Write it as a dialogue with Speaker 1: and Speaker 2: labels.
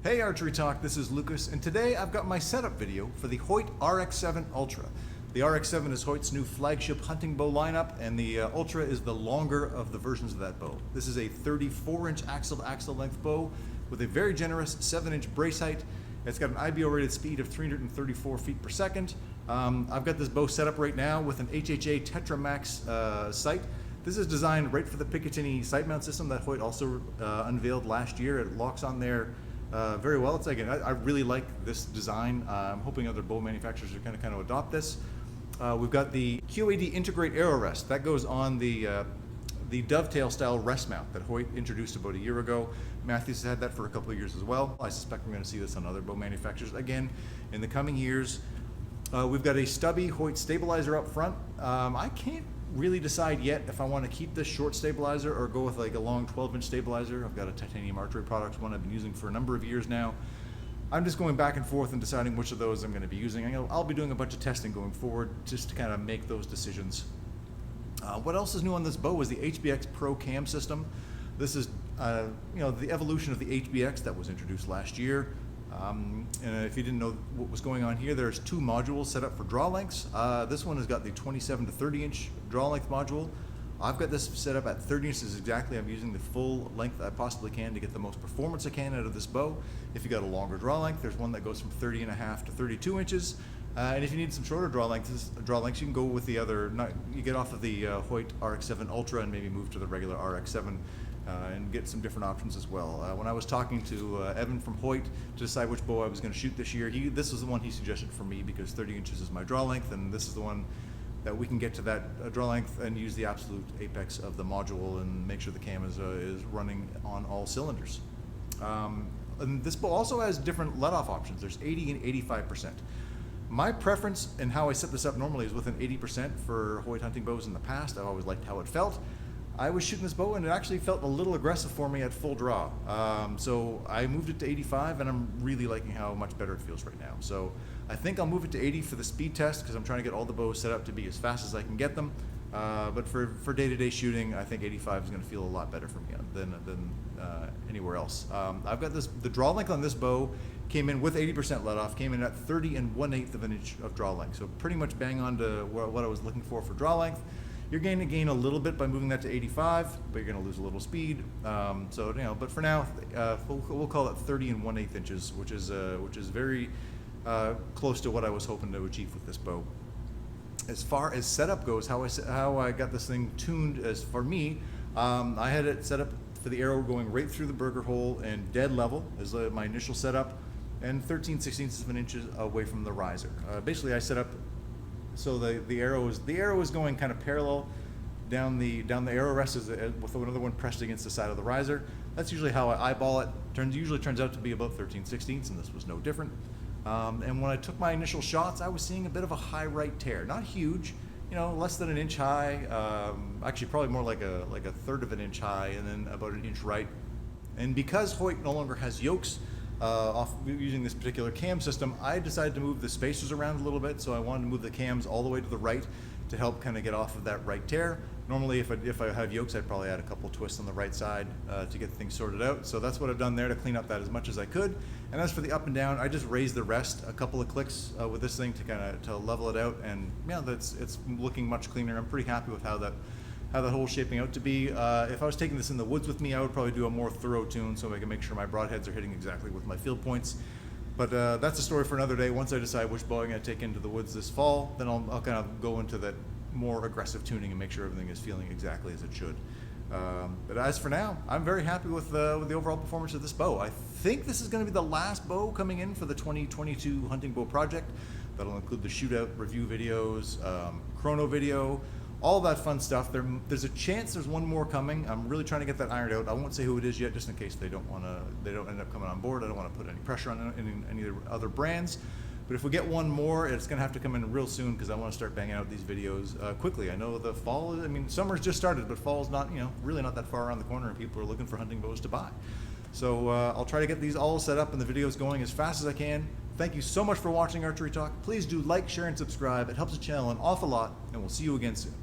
Speaker 1: Hey Archery Talk, this is Lucas, and today I've got my setup video for the Hoyt RX7 Ultra. The RX7 is Hoyt's new flagship hunting bow lineup, and the Ultra is the longer of the versions of that bow. This is a 34-inch axle-to-axle length bow with a very generous 7-inch brace height. It's got an IBO rated speed of 334 feet per second. I've got this bow set up right now with an HHA Tetra Max sight. This is designed right for the Picatinny sight mount system that Hoyt also unveiled last year. It locks on there very well. It's like, I really like this design. I'm hoping other bow manufacturers are going to kind of adopt this. We've got the QAD Integrate Arrow Rest. That goes on the dovetail style rest mount that Hoyt introduced about a year ago. Matthews has had that for a couple of years as well. I suspect we're going to see this on other bow manufacturers again in the coming years. We've got a stubby Hoyt stabilizer up front. I can't really decide yet if I want to keep this short stabilizer or go with like a long 12-inch stabilizer. I've got a Titanium Archery Products one I've been using for a number of years now. I'm just going back and forth and deciding which of those I'm going to be using. I'll be doing a bunch of testing going forward just to kind of make those decisions. What else is new on this bow is the Hbx Pro Cam System. This is the evolution of the Hbx that was introduced last year. And if you didn't know what was going on here, there's two modules set up for draw lengths. This one has got the 27 to 30 inch draw length module. I've got this set up at 30 inches exactly. I'm using the full length I possibly can to get the most performance I can out of this bow. If you got a longer draw length, there's one that goes from 30.5 to 32 inches. And if you need some shorter draw lengths, you can go with the other. You get off of the Hoyt RX7 Ultra and maybe move to the regular RX7 and get some different options as well. When I was talking to Evan from Hoyt to decide which bow I was going to shoot this year, this was the one he suggested for me because 30 inches is my draw length, and this is the one that we can get to that draw length and use the absolute apex of the module and make sure the cam is running on all cylinders. And this bow also has different let-off options. There's 80 and 85%. My preference and how I set this up normally is with an 80% for Hoyt hunting bows in the past. I've always liked how it felt. I was shooting this bow and it actually felt a little aggressive for me at full draw. So I moved it to 85 and I'm really liking how much better it feels right now. So I think I'll move it to 80 for the speed test because I'm trying to get all the bows set up to be as fast as I can get them. But for day-to-day shooting, I think 85 is going to feel a lot better for me than anywhere else. I've got the draw length on this bow came in with 80% let off, came in at 30 1/8 of an inch of draw length. So pretty much bang on to what I was looking for draw length. You're going to gain a little bit by moving that to 85, but you're going to lose a little speed. But for now, we'll call it 30 1/8 inches, which is very close to what I was hoping to achieve with this bow. As far as setup goes, how I got this thing tuned as for me, I had it set up for the arrow going right through the burger hole and dead level as my initial setup, and 13/16 of an inch away from the riser. Basically, I set up so the arrow is going kind of parallel down the arrow rest with another one pressed against the side of the riser. That's usually how I eyeball it. Usually turns out to be about 13/16, and this was no different. And when I took my initial shots, I was seeing a bit of a high right tear. Not huge, less than an inch high. Actually, probably more like a third of an inch high, and then about an inch right. And because Hoyt no longer has yokes off using this particular cam system, I decided to move the spacers around a little bit. So I wanted to move the cams all the way to the right to help kind of get off of that right tear. Normally, if I have yokes, I'd probably add a couple twists on the right side to get things sorted out. So that's what I've done there to clean up that as much as I could. And as for the up and down, I just raised the rest a couple of clicks with this thing to level it out. And yeah, it's looking much cleaner. I'm pretty happy with how that whole shaping out to be. If I was taking this in the woods with me, I would probably do a more thorough tune so I can make sure my broadheads are hitting exactly with my field points. But that's a story for another day. Once I decide which bow I'm going to take into the woods this fall, then I'll kind of go into that more aggressive tuning and make sure everything is feeling exactly as it should. But as for now, I'm very happy with the overall performance of this bow. I think this is going to be the last bow coming in for the 2022 hunting bow project. That'll include the shootout review videos, chrono video, all that fun stuff. There's a chance there's one more coming. I'm really trying to get that ironed out. I won't say who it is yet, just in case they don't end up coming on board. I don't want to put any pressure on any other brands. But if we get one more, it's going to have to come in real soon because I want to start banging out these videos quickly. I know the fall, summer's just started, but fall's not, really not that far around the corner, and people are looking for hunting bows to buy. So I'll try to get these all set up and the videos going as fast as I can. Thank you so much for watching Archery Talk. Please do like, share, and subscribe. It helps the channel an awful lot, and we'll see you again soon.